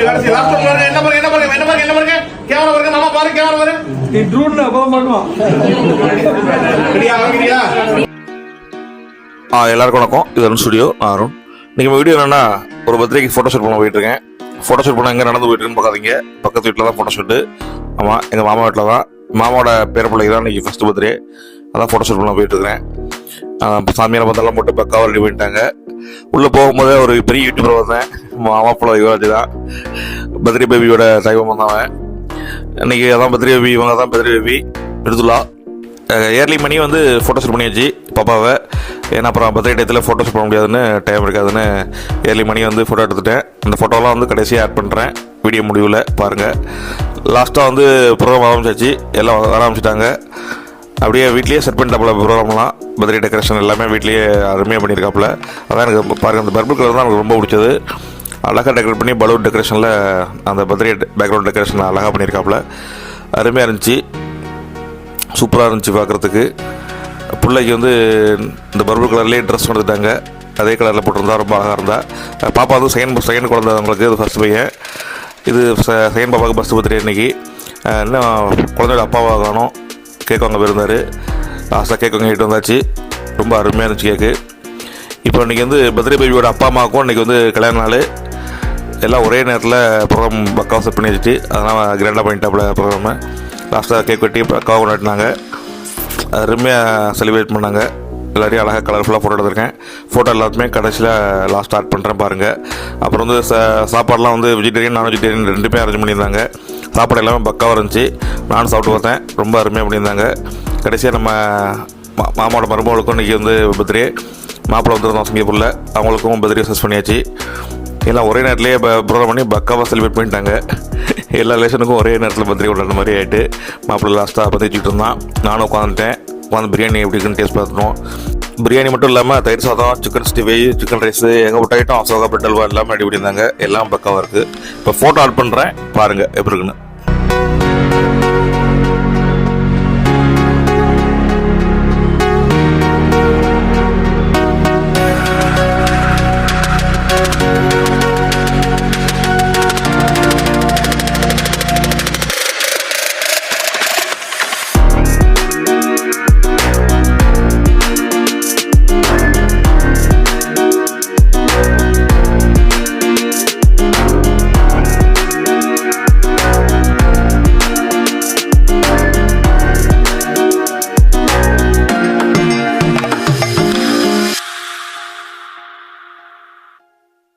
எல்லாருக்கும் வணக்கம். இது அருண் ஸ்டுடியோ. அருண். இன்னைக்கு வீடியோ என்னன்னா, ஒரு பர்த்டேக்கு ஃபோட்டோ ஷூட் பண்ண போயிட்டு இருக்கேன். ஃபோட்டோ ஷூட் பண்ண எங்கே நடந்து போயிட்டு இருக்குன்னு பார்க்காதீங்க. பக்கத்து வீட்டில் தான் ஃபோட்டோ ஷூட்டு. ஆமாம், எங்கள் மாமா வீட்டில் தான். மாமாவோட பேரப்பிள்ளைக்கு தான் இன்னைக்கு ஃபர்ஸ்ட் பர்த்டே. அதான் ஃபோட்டோ ஷூட் பண்ண போயிட்டு இருக்கிறேன். சாமியாரை பந்தெல்லாம் போட்டு பக்காவாக ரெடி பண்ணிட்டாங்க. உள்ளே போகும்போதே ஒரு பெரிய யூடியூபர் வந்தேன். மாமா போல யுவராஜ் தான். பர்த்டே பேபியோட சைவம் வந்தவன். இன்னைக்கு அதான் பர்த்டே பேபி. இவங்க தான் பர்த்டே பேபி மிருதுலா. ஏர்லி மணி வந்து ஃபோட்டோ ஷூட் பண்ணியாச்சு பாப்பாவை. ஏன்னா அப்புறம் பர்த்டே டயத்தில் ஃபோட்டோ ஷூட் பண்ண முடியாதுன்னு, டைம் இருக்காதுன்னு ஏர்லி மணி வந்து ஃபோட்டோ எடுத்துட்டேன். அந்த ஃபோட்டோலாம் வந்து கடைசியாக ஆட் பண்ணுறேன் வீடியோ முடிவில் பாருங்கள். லாஸ்ட்டாக வந்து ப்ரோக்ராம் ஆரம்பிச்சாச்சு. எல்லாம் வர ஆரம்பிச்சிட்டாங்க. அப்படியே வீட்லேயே செட் பண்ணிட்டாப்புல ப்ரோக்ராம்லாம். பர்த்டே டெக்கரேஷன் எல்லாமே வீட்லேயே அருமையாக பண்ணியிருக்காப்புல. அதான் எனக்கு பாருங்கள், அந்த பர்பிள் கலர் தான் எனக்கு ரொம்ப பிடிச்சது. அழகாக டெக்கரேட் பண்ணி பலூன் டெக்கரேஷனில் அந்த பர்த்டே பேக்ரவுண்ட் டெக்கரேஷன் அழகாக பண்ணியிருக்காப்புல. அருமையாக இருந்துச்சு, சூப்பராக இருந்துச்சு பார்க்குறதுக்கு. பிள்ளைக்கு வந்து இந்த பர்பிள் கலர்லேயே ட்ரெஸ் கொடுத்துட்டாங்க. அதே கலரில் போட்டிருந்தா ரொம்ப அழகாக இருந்தா. பாப்பா வந்து செகண்ட் குழந்தை அவங்களுக்கு. இது ஃபஸ்ட் பையன். இது செகண்ட் பாப்பாவுக்கு ஃபஸ்ட் பர்த்டே இன்றைக்கி. இன்னும் குழந்தையோட அப்பாவாக காணும். கேக் வாங்க போயிருந்தார். லாஸ்ட்டாக கேக் வாங்கிட்டு வந்தாச்சு. ரொம்ப அருமையாக இருந்துச்சு கேக்கு. இப்போ இன்றைக்கி வந்து பர்த்டே பேபியோட அப்பா அம்மாவுக்கும் இன்றைக்கி வந்து கல்யாண நாள். எல்லாம் ஒரே நேரத்தில் ப்ரோக்ராம் பக்காவாக செட் பண்ணி வச்சுட்டு அதெல்லாம் கிராண்டாக பண்ணிட்டாப்புல ப்ரோக்ராமை. லாஸ்ட்டாக கேக் வெட்டி பக்காவாக கொண்டாடினாங்க. அருமையாக செலிப்ரேட் பண்ணாங்க. எல்லாரையும் அழகாக கலர்ஃபுல்லாக ஃபோட்டோ எடுத்திருக்கேன். ஃபோட்டோ எல்லாத்துமே கடைசியில் லாஸ்ட் ஸ்டார்ட் பண்ணுறேன் பாருங்கள். அப்புறம் வந்து சாப்பாடெலாம் வந்து வெஜிடேரியன் நான் வெஜிடேரியன் ரெண்டுமே அரேஞ்ச் பண்ணியிருந்தாங்க. சாப்பாடு எல்லாமே பக்காவாக இருந்துச்சு. நானும் சாப்பிட்டு பார்த்தேன். ரொம்ப அருமையாக பண்ணியிருந்தாங்க. கடைசியாக நம்ம மாமாவோட மருமகளுக்கும் இன்றைக்கி வந்து பர்த்டே. மாப்பிள்ளை வந்துருந்தோம் சிங்கப்பூரில். அவங்களுக்கும் பர்த்டே சஸ் பண்ணியாச்சு. எல்லாம் ஒரே நேரத்துலேயே ப்ரோக்ராம் பண்ணி பக்காவாக செலிப்ரேட் பண்ணிட்டாங்க. எல்லா ரிலேஷனுக்கும் ஒரே நேரத்தில் பர்த்டே கொண்டாடுற மாதிரி ஆகிட்டு மாப்பிள்ளை லாஸ்ட்டாக பற்றிச்சிட்டு இருந்தான். நானும் உட்காந்துட்டேன். உட்காந்து பிரியாணி எப்படி இருக்குன்னு டேஸ்ட் பார்த்துட்டோம். பிரியாணி மட்டும் இல்லாமல் தயிர் சாதம், சிக்கன் 65, சிக்கன் ரைஸு, எங்கள் விட்ட ஐட்டம் அவசரம் பிரெட் அல்வா எல்லாமே ரெடி பண்ணியிருந்தாங்க. எல்லாம் பக்காவாக இருக்குது. இப்போ ஃபோட்டோ ஆட் பண்ணுறேன் பாருங்கள் எப்படி இருக்குன்னு.